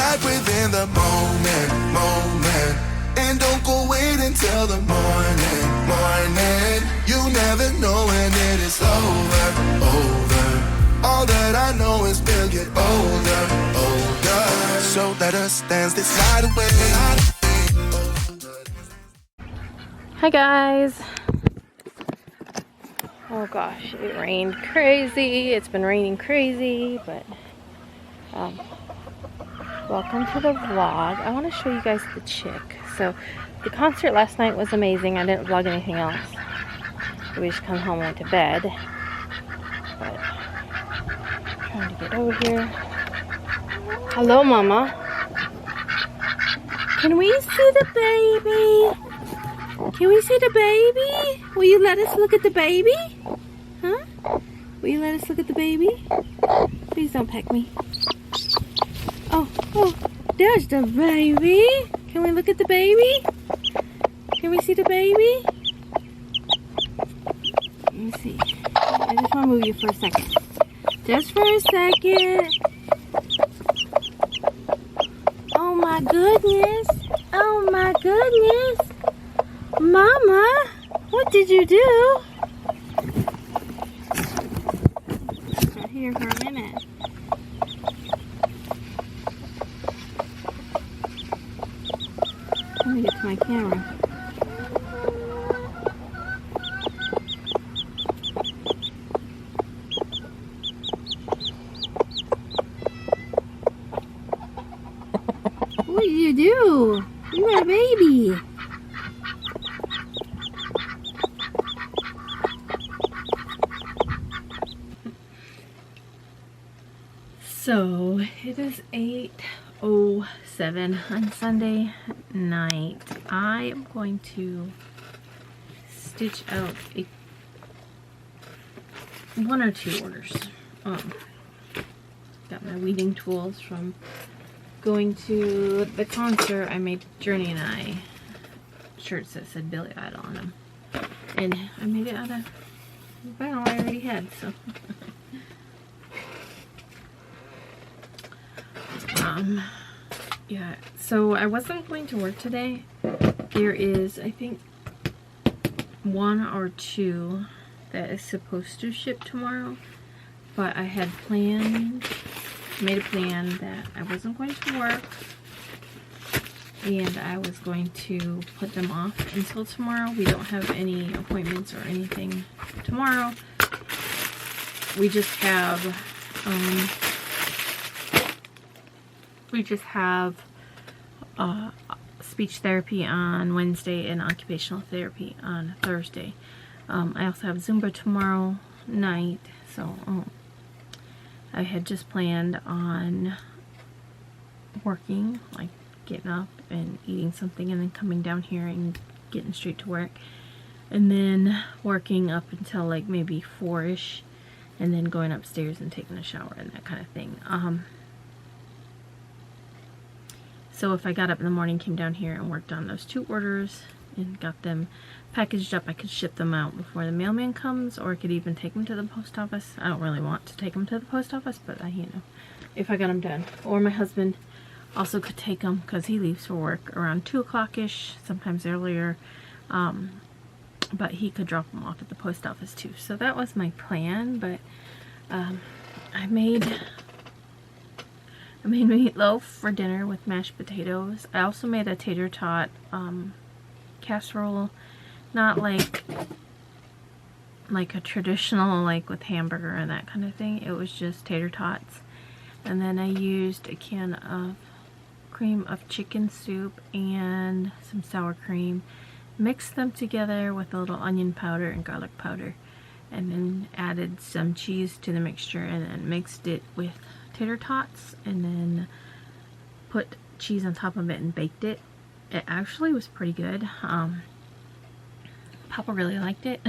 right within the moment. And don't go wait until the morning. You never know when it is over. All that I know is we'll get older. So let us dance this night away. Hi guys. Oh gosh, it rained crazy. It's been raining crazy, but welcome to the vlog. I want to show you guys the chick. So the concert last night was amazing. I didn't vlog anything else. We just come home and went to bed. But trying to get over here. Hello, Mama. Can we see the baby? Can we see the baby? Will you let us look at the baby? Huh? Will you let us look at the baby? Please don't peck me. Oh, there's the baby. Can we look at the baby? Can we see the baby? Let me see. I just want to move you for a second. Just for a second. Oh my goodness. Oh my goodness. Mama, what did you do? Right here for a minute. Let me get to my camera. What did you do? You got a baby. So it is 8:07 on Sunday night. I am going to stitch out one or two orders. Got my weeding tools from going to the concert. I made Journey and I shirts that said Billy Idol on them, and I made it out of vinyl I already had. So. Yeah, so I wasn't going to work today. There is, I think, one or two that is supposed to ship tomorrow, but I had made a plan that I wasn't going to work, and I was going to put them off until tomorrow. We don't have any appointments or anything tomorrow. We just have, speech therapy on Wednesday and occupational therapy on Thursday. I also have Zumba tomorrow night, so I had just planned on working, like getting up and eating something and then coming down here and getting straight to work, and then working up until like maybe 4-ish, and then going upstairs and taking a shower and that kind of thing. So if I got up in the morning, came down here and worked on those two orders and got them packaged up, I could ship them out before the mailman comes, or I could even take them to the post office. I don't really want to take them to the post office, but if I got them done. Or my husband also could take them because he leaves for work around 2 o'clock-ish, sometimes earlier. But he could drop them off at the post office too. So that was my plan, but I made meatloaf for dinner with mashed potatoes. I also made a tater tot casserole, not like a traditional, like with hamburger and that kind of thing. It was just tater tots. And then I used a can of cream of chicken soup and some sour cream. Mixed them together with a little onion powder and garlic powder, and then added some cheese to the mixture, and then mixed it with tater tots, and then put cheese on top of it and baked it. It actually was pretty good. Papa really liked it.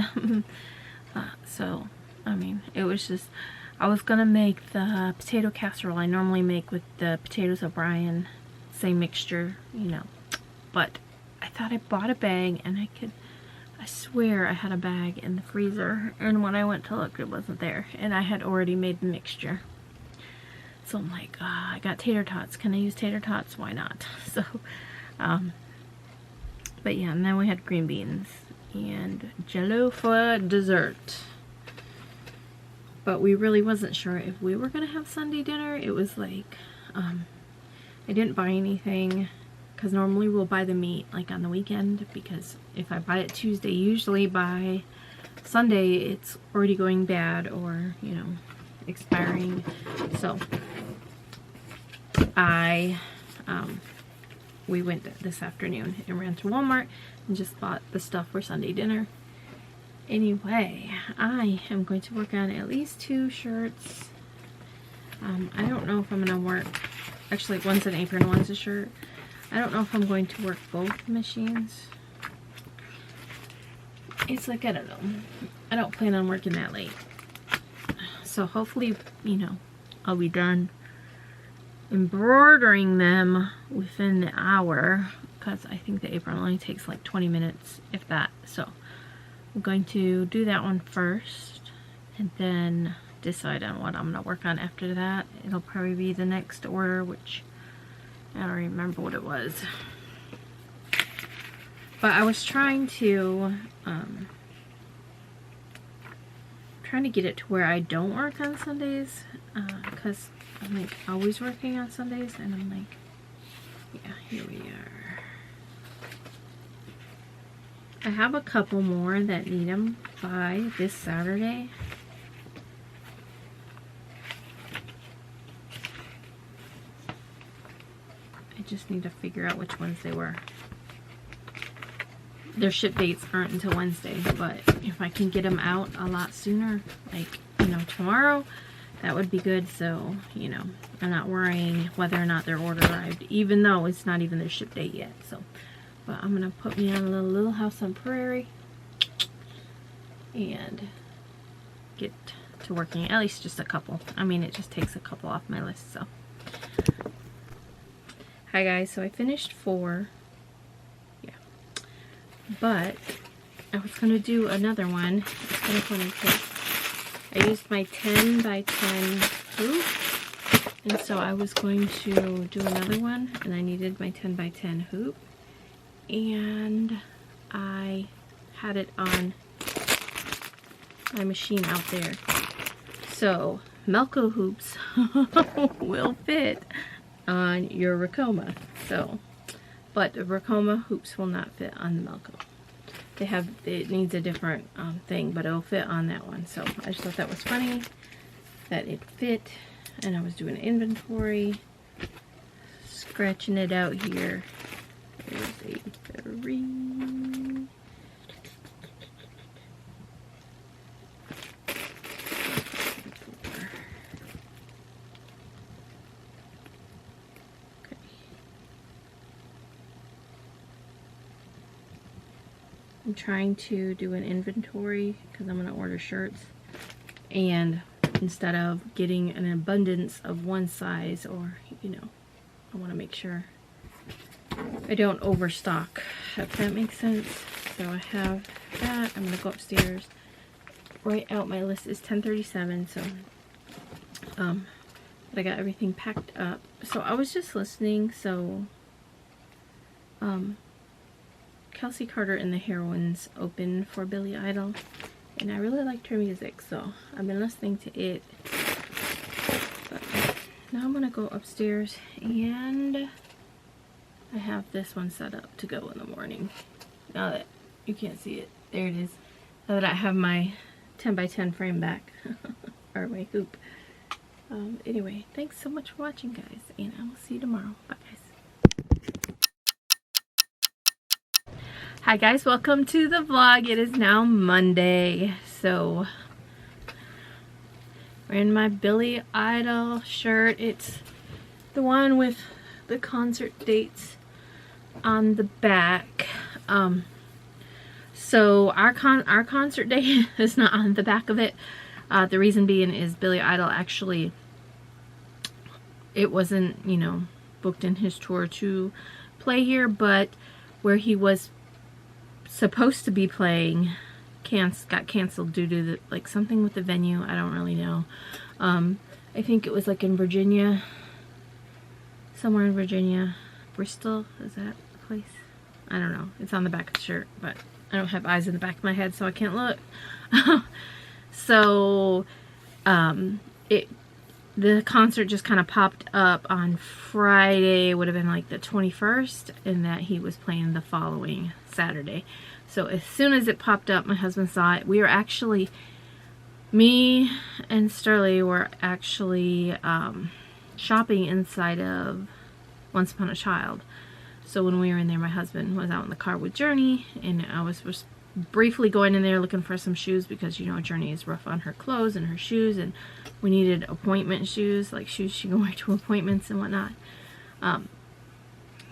So I mean, it was just, I was gonna make the potato casserole I normally make with the potatoes O'Brien, same mixture, but I thought I bought a bag, and I swear I had a bag in the freezer, and when I went to look, it wasn't there, and I had already made the mixture. So I'm like, I got tater tots. Can I use tater tots? Why not? So, but yeah, and then we had green beans and jello for dessert. But we really wasn't sure if we were going to have Sunday dinner. It was like, I didn't buy anything because normally we'll buy the meat like on the weekend, because if I buy it Tuesday, usually by Sunday it's already going bad or, you know, expiring. So we went this afternoon and ran to Walmart and just bought the stuff for Sunday dinner. Anyway, I am going to work on at least 2 shirts. I don't know if I'm going to work, actually one's an apron, one's a shirt. I don't know if I'm going to work both machines. It's like, I don't know. I don't plan on working that late. So hopefully, you know, I'll be done embroidering them within the hour, because I think the apron only takes like 20 minutes, if that. So I'm going to do that one first and then decide on what I'm going to work on after that. It'll probably be the next order, which I don't remember what it was. But I was trying to get it to where I don't work on Sundays, because I'm like always working on Sundays, and I'm like, yeah, here we are. I have a couple more that need them by this Saturday. I just need to figure out which ones they were. Their ship dates aren't until Wednesday, but if I can get them out a lot sooner, like, you know, tomorrow, that would be good. So, you know, I'm not worrying whether or not their order arrived, even though it's not even their ship date yet. So, but I'm gonna put me on a little house on Prairie and get to working at least just a couple. I mean, it just takes a couple off my list. So, hi guys, so I finished 4. But I was going to do another one. It's kind of funny because I used my 10 by 10 hoop, and so I was going to do another one, and I needed my 10 by 10 hoop, and I had it on my machine out there. So Melco hoops will fit on your Racoma. So, but the Racoma hoops will not fit on the Melco. It needs a different thing, but it'll fit on that one. So I just thought that was funny that it fit, and I was doing inventory, scratching it out here. There's a 3. I'm trying to do an inventory because I'm going to order shirts, and instead of getting an abundance of one size, or, you know, I want to make sure I don't overstock, if that makes sense. So I have that. I'm going to go upstairs, write out my list is 10:37. So but I got everything packed up. So I was just listening. So Kelsey Carter and the Heroines opened for Billy Idol, and I really liked her music, so I've been listening to it. But now I'm gonna go upstairs, and I have this one set up to go in the morning. Now that you can't see it, there it is. Now that I have my 10 by 10 frame back, or my hoop. Anyway, thanks so much for watching, guys, and I will see you tomorrow. Bye, guys. Hi guys, welcome to the vlog. It is now Monday, so wearing my Billy Idol shirt. It's the one with the concert dates on the back. So our concert date is not on the back of it. The reason being is Billy Idol actually, it wasn't, you know, booked in his tour to play here, but where he was supposed to be playing got canceled due to like something with the venue. I don't really know. I think it was like in Virginia, somewhere in Virginia. Bristol, is that the place? I don't know. It's on the back of the shirt, but I don't have eyes in the back of my head, so I can't look. So, the concert just kind of popped up on Friday, would have been like the 21st, and that he was playing the following Saturday. So as soon as it popped up, my husband saw it. We were actually, me and Sterling were actually shopping inside of Once Upon a Child. So when we were in there, my husband was out in the car with Journey, and I was briefly going in there looking for some shoes because, you know, Journey is rough on her clothes and her shoes, and we needed appointment shoes, like shoes she can wear to appointments and whatnot.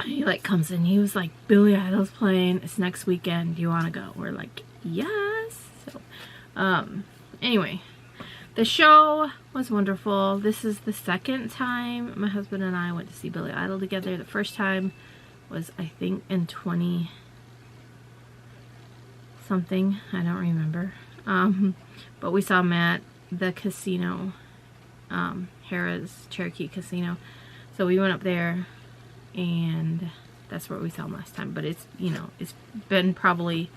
He like comes in, he was like, Billy Idol's playing, it's next weekend, do you want to go? We're like, yes. So anyway, the show was wonderful. This is the second time my husband and I went to see Billy Idol together. The first time was, I think, in 20 something, I don't remember, but we saw him at the casino, Harrah's Cherokee Casino, so we went up there, and that's where we saw him last time. But it's, you know, it's been probably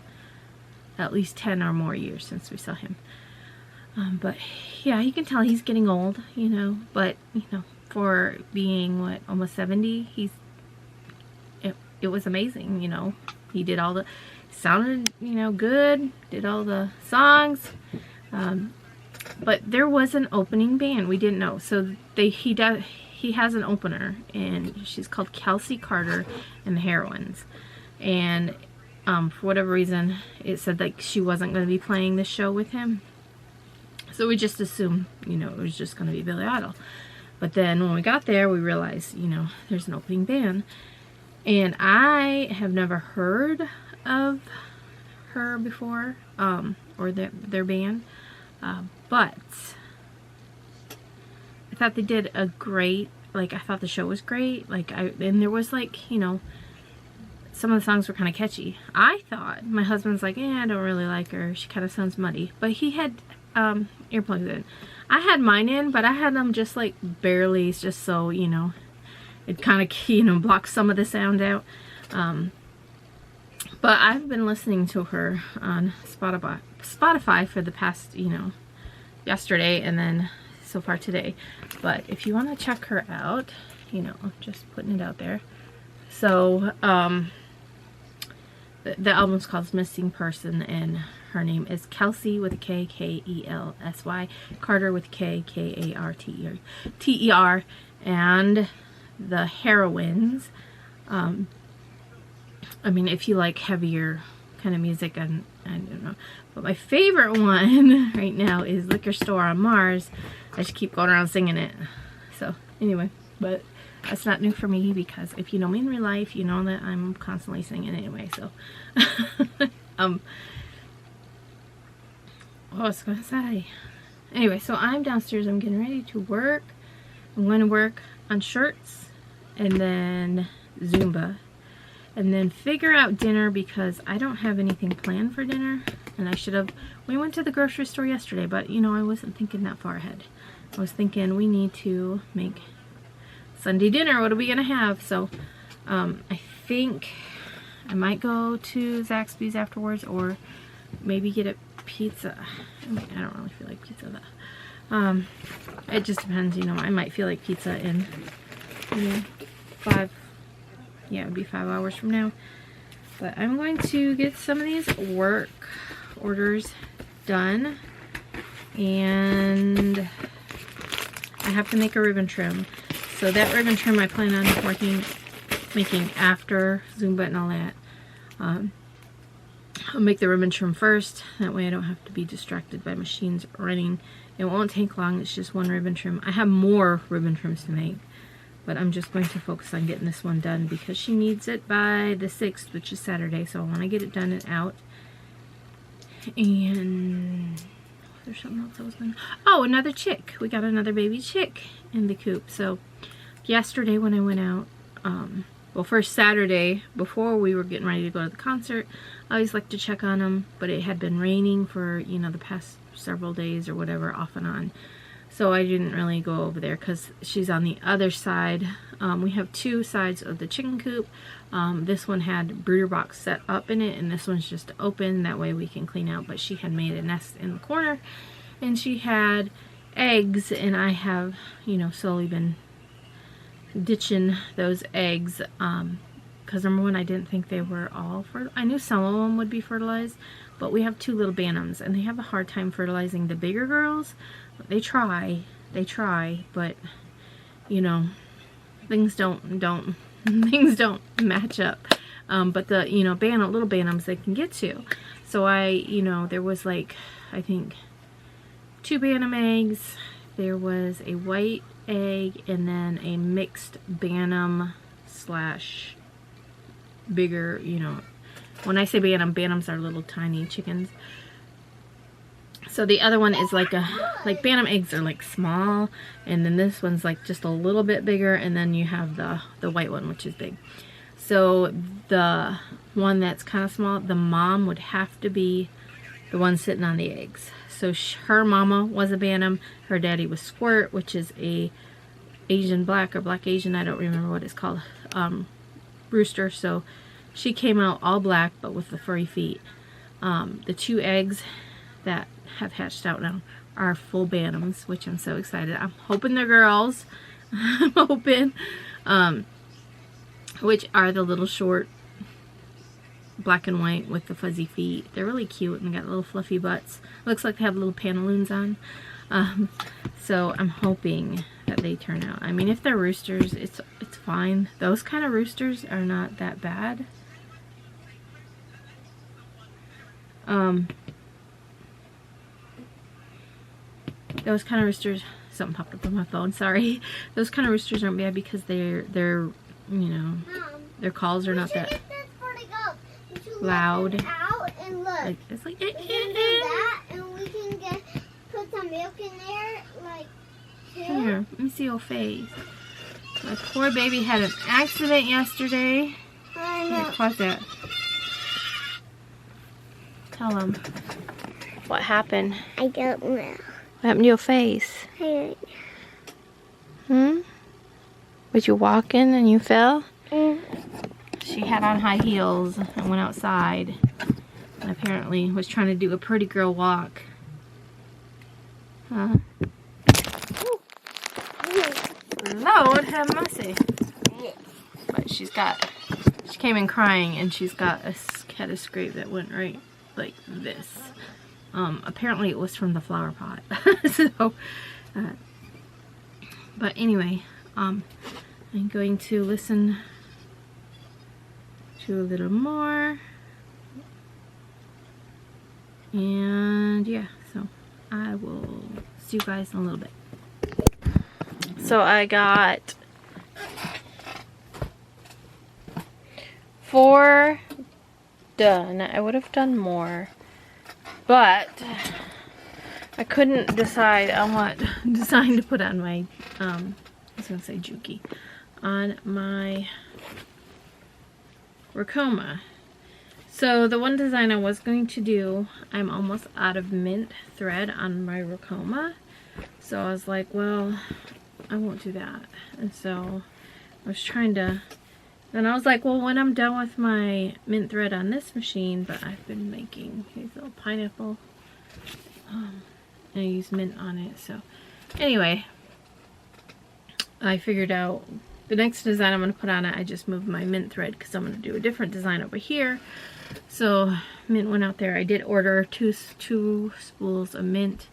at least 10 or more years since we saw him. But yeah, you can tell he's getting old, you know, but, you know, for being, what, almost 70, it was amazing, you know. He did all the, sounded, you know, good, did all the songs, but there was an opening band. We didn't know. So he has an opener, and she's called Kelsey Carter and the Heroines. And for whatever reason, it said like she wasn't going to be playing this show with him. So we just assumed, you know, it was just going to be Billy Idol. But then when we got there, we realized, you know, there's an opening band. And I have never heard of her before, or their band. But I thought they did a great, like, I thought the show was great. Like, and there was, like, you know, some of the songs were kind of catchy. I thought, my husband's like, I don't really like her, she kind of sounds muddy. But he had earplugs in. I had mine in, but I had them just like barely, just so, you know, it kind of, you know, blocks some of the sound out. But I've been listening to her on Spotify for the past, you know, yesterday and then so far today. But if you want to check her out, you know, just putting it out there. So, the album's called Missing Person, and her name is Kelsey with a K, K-E-L-S-Y, Carter with K, K-A-R-T-E-R, and the Heroines. I mean, if you like heavier kind of music, and I don't know. But my favorite one right now is Liquor Store on Mars. I just keep going around singing it. So, anyway, but that's not new for me, because if you know me in real life, you know that I'm constantly singing anyway, so. What was I going to say? Anyway, so I'm downstairs. I'm getting ready to work. I'm going to work on shirts, and then Zumba, and then figure out dinner, because I don't have anything planned for dinner, and I should have. We went to the grocery store yesterday, but, you know, I wasn't thinking that far ahead. I was thinking we need to make Sunday dinner. What are we going to have? So, I think I might go to Zaxby's afterwards, or maybe get a pizza. I don't really feel like pizza though. It just depends, you know. I might feel like pizza in, you know, it would be 5 hours from now. But I'm going to get some of these work orders done, and I have to make a ribbon trim. So that ribbon trim I plan on making after Zumba and all that. I'll make the ribbon trim first. That way I don't have to be distracted by machines running. It won't take long. It's just one ribbon trim. I have more ribbon trims to make, but I'm just going to focus on getting this one done because she needs it by the 6th, which is Saturday. So I want to get it done and out. And there's something else I was going to... Oh, another chick. We got another baby chick in the coop. So yesterday when I went out, well, first Saturday, before we were getting ready to go to the concert, I always like to check on them, but it had been raining for, you know, the past several days or whatever, off and on. So I didn't really go over there because she's on the other side. We have two sides of the chicken coop. This one had brooder box set up in it, and this one's just open. That way we can clean out. But she had made a nest in the corner, and she had eggs, and I have, you know, slowly been ditching those eggs. Because number one, I didn't think they were all fertilized. I knew some of them would be fertilized, but we have two little bantams, and they have a hard time fertilizing the bigger girls. They try, but you know, things don't things don't match up. But the, you know, little bantams they can get to. So you know, there was like, I think 2 bantam eggs. There was a white egg, and then a mixed bantam slash bigger, you know, when I say bantams are little tiny chickens. So the other one is like bantam eggs are like small, and then this one's like just a little bit bigger, and then you have the white one, which is big. So the one that's kind of small, the mom would have to be the one sitting on the eggs. So her mama was a bantam, her daddy was squirt, which is a Asian black or black Asian, I don't remember what it's called, rooster. So she came out all black but with the furry feet. The 2 eggs that have hatched out now are full bantams, which I'm so excited. I'm hoping they're girls. I'm hoping, which are the little short black and white with the fuzzy feet. They're really cute, and they got little fluffy butts. Looks like they have little pantaloons on. So I'm hoping that they turn out. I mean, if they're roosters, it's fine. Those kind of roosters are not that bad. Those kind of roosters, something popped up on my phone, sorry. Those kind of roosters aren't bad because they're you know, their calls are not that loud. Like, it's like, that, and we can put some milk in there, like, too. Here, let me see your face. My poor baby had an accident yesterday. I Here, know. pause that. Tell them what happened. I don't know. What happened to your face? Was you walking and you fell? She had on high heels and went outside, and apparently was trying to do a pretty girl walk. Huh? Lord have mercy. But she came in crying, and she's got had a scrape that went right like this. Apparently it was from the flower pot. So, but anyway, I'm going to listen to a little more, and yeah, so I will see you guys in a little bit. So I got 4 done. I would have done more, but I couldn't decide on what design to put on my, I was going to say Juki, on my Racoma. So the one design I was going to do, I'm almost out of mint thread on my Racoma. So I was like, well, I won't do that. And so I was trying to, then I was like, well, when I'm done with my mint thread on this machine, but I've been making these little pineapple, and I use mint on it. So anyway, I figured out the next design I'm going to put on it, I just moved my mint thread because I'm going to do a different design over here. So mint went out there. I did order two spools of mint,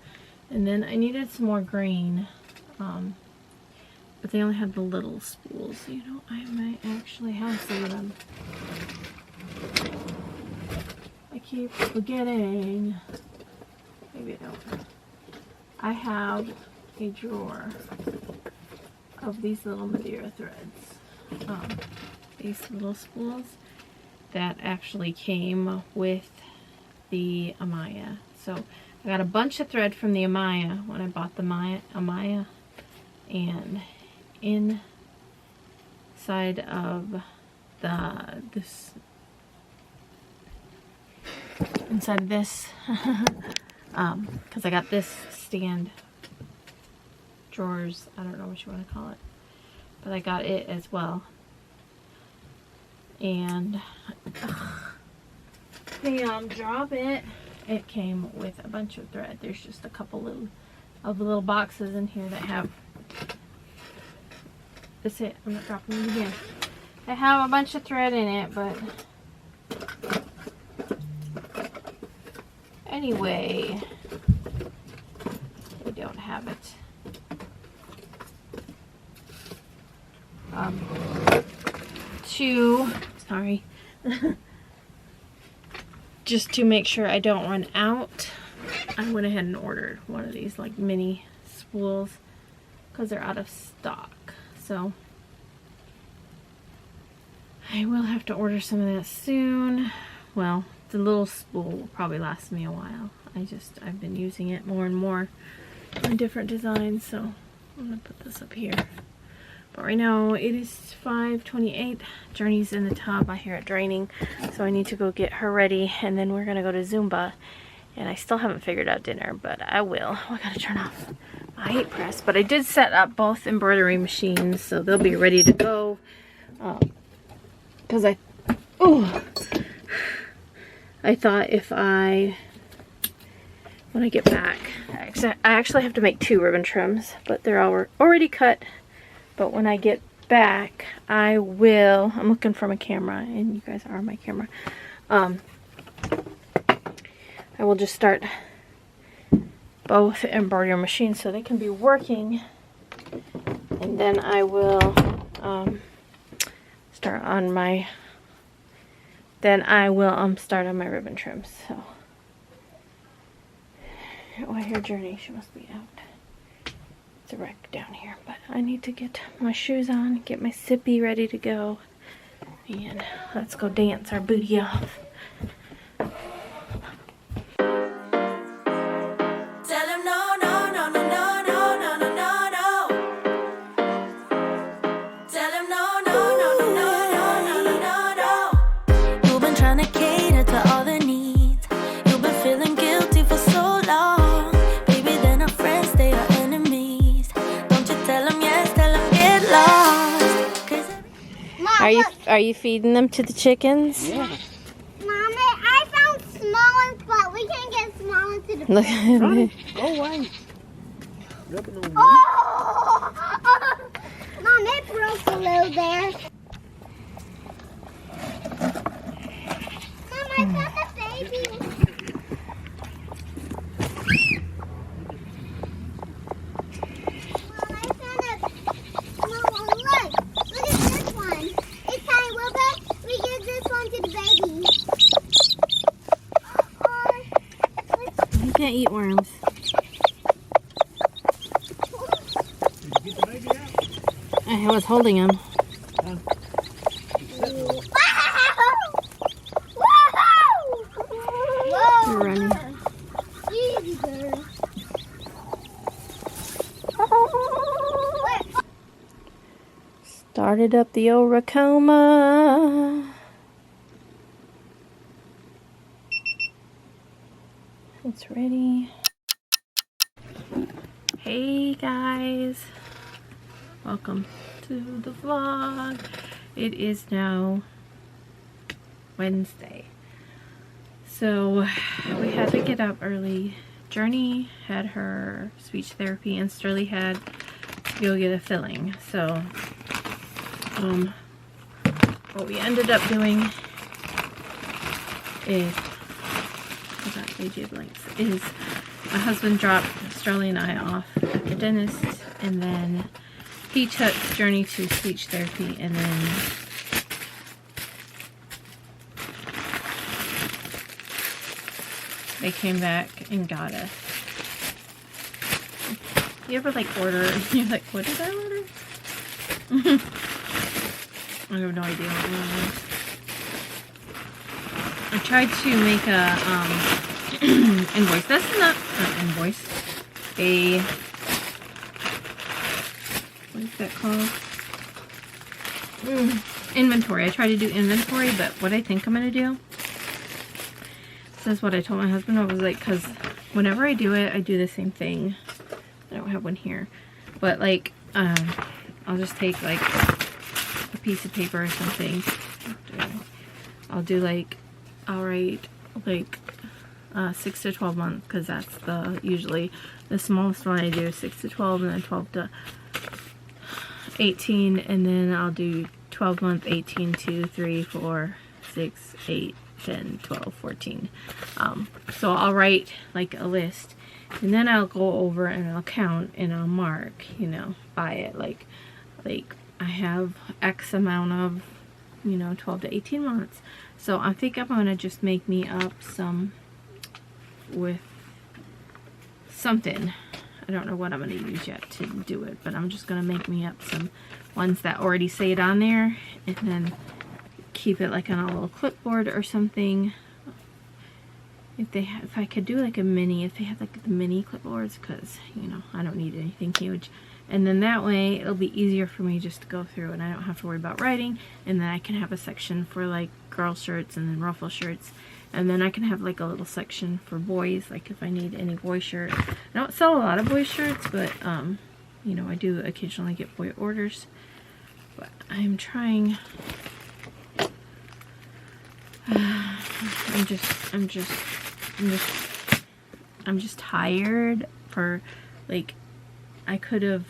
and then I needed some more green, but they only had the little spools. You know, I might actually have some of them. I keep forgetting. Maybe I don't. I have a drawer of these little Madeira threads, these little spools that actually came with the Amaya. So I got a bunch of thread from the Amaya when I bought the Amaya, and inside of this because I got this stand drawers. I don't know what you want to call it. But I got it as well. And the drop it. It came with a bunch of thread. There's just a couple little boxes in here that have. That's it. I'm not dropping it again. They have a bunch of thread in it, but anyway, we don't have it. Sorry. Just to make sure I don't run out, I went ahead and ordered one of these like mini spools because they're out of stock. So I will have to order some of that soon. Well, the little spool will probably last me a while. I've been using it more and more on different designs, so I'm gonna put this up here. But right now it is 5:28. Journey's in the tub. I hear it draining, so I need to go get her ready, and then we're gonna go to Zumba. And I still haven't figured out dinner, but I will. I gotta turn off my heat press, but I did set up both embroidery machines, so they'll be ready to go. Because I thought when I get back, I actually have to make 2 ribbon trims, but they're already cut. But when I get back, I'm looking for my camera, and you guys are my camera. I will just start both embroidery machines so they can be working, and then I will start on my ribbon trims. So I hear Journey. She must be out. It's a wreck down here, but I need to get my shoes on, get my sippy ready to go, and let's go dance our booty off. Are you feeding them to the chickens? Yeah. Mommy, I found small ones, but we can't get small ones to the Look at me. Go away. Oh! Mom, it broke a little there. Mom, I found the baby. Mom, I found a small one. Look at this one. It's tiny little bit. We give this one to the baby. You can't eat worms. Did you get the baby out? I was holding him. They're running. Easy, girl. Started up the old Racoma. It's ready. Hey guys, welcome to the vlog. It is now Wednesday, so we had to get up early. Journey had her speech therapy and Sterling had to go get a filling. So what we ended up doing is, my husband dropped Sterling and I off at the dentist, and then he took Journey to speech therapy, and then they came back and got us. You ever like order and you're like, what did I order? I have no idea what it was. I tried to make a invoice. That's not an invoice. What is that called? Inventory. I tried to do inventory, but what I think I'm gonna do. This is what I told my husband. I was like, because whenever I do it, I do the same thing. I don't have one here. But like, I'll just take like a piece of paper or something. I'll do like, I'll write like 6 to 12 months, because that's usually the smallest one I do is 6 to 12, and then 12 to 18, and then I'll do 12 month, 18, 2, 3, 4, 6, 8, 10, 12, 14. So I'll write like a list, and then I'll go over and I'll count and I'll mark, you know, by it. Like I have X amount of, you know, 12 to 18 months. So I think I'm gonna just make me up some with something. I don't know what I'm gonna use yet to do it, but I'm just gonna make me up some ones that already say it on there, and then keep it like on a little clipboard or something. If I could do like a mini, if they have like the mini clipboards, because you know I don't need anything huge, and then that way it'll be easier for me just to go through, and I don't have to worry about writing. And then I can have a section for like girl shirts and then ruffle shirts, and then I can have like a little section for boys, like if I need any boy shirts. I don't sell a lot of boy shirts, but you know, I do occasionally get boy orders. But I'm trying. I'm just tired. For like, I could have,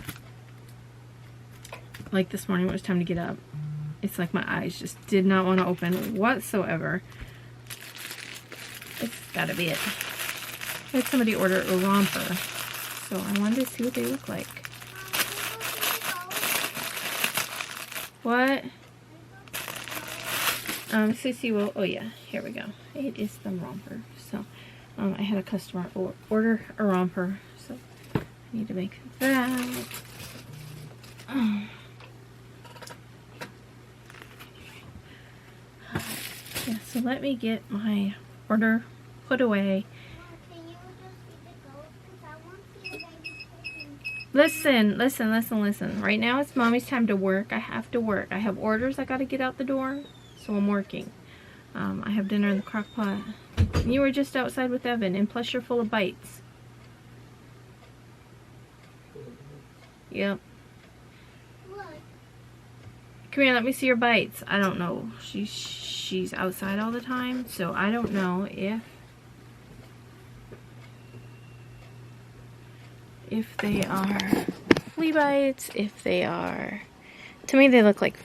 like this morning when it was time to get up, it's like my eyes just did not want to open whatsoever. It's gotta be it. I had somebody order a romper, so I wanted to see what they look like. What? Sissy will, oh yeah, here we go. It is the romper. So, I had a customer order a romper, so I need to make that. Yeah, so let me get my order put away. Listen. Right now it's mommy's time to work. I have to work. I have orders I gotta get out the door, so I'm working. I have dinner in the crock pot. You were just outside with Evan, and plus you're full of bites. Yep. Come here, let me see your bites. I don't know. She's outside all the time, so I don't know if they are flea bites, if they are, to me they look like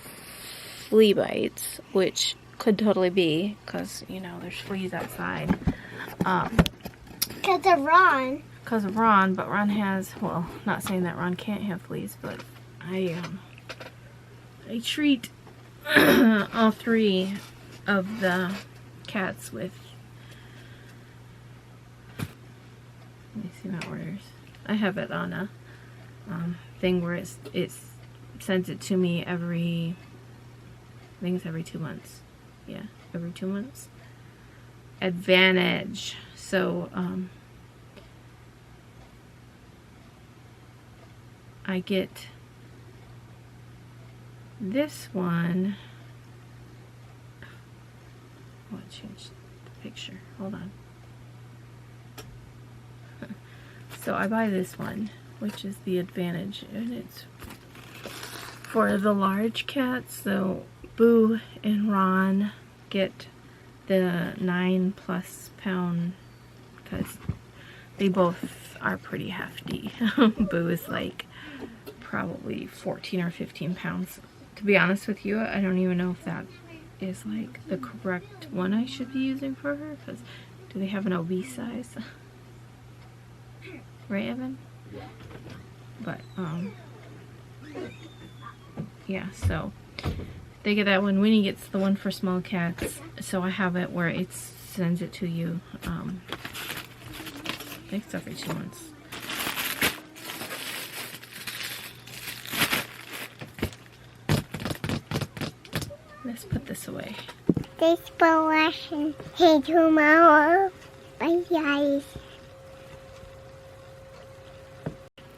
flea bites, which could totally be, because you know there's fleas outside. Because of Ron. Because of Ron, but Ron has, well, not saying that Ron can't have fleas, but I treat all 3 of the cats with, let me see my orders. I have it on a thing where it sends it to me every, I think it's every 2 months. Yeah, every 2 months. Advantage. So, I get this one. Oh, I changed the picture. Hold on. So I buy this one, which is the Advantage, and it's for the large cats. So Boo and Ron get the 9+ pound, because they both are pretty hefty. Boo is like probably 14 or 15 pounds. To be honest with you, I don't even know if that is like the correct one I should be using for her, because do they have an obese size? Right, Evan? But yeah, so they get that one. Winnie gets the one for small cats, so I have it where it sends it to you. I think it's every 2 months. Let's put this away. Thanks for watching. Hey, tomorrow. Bye, guys.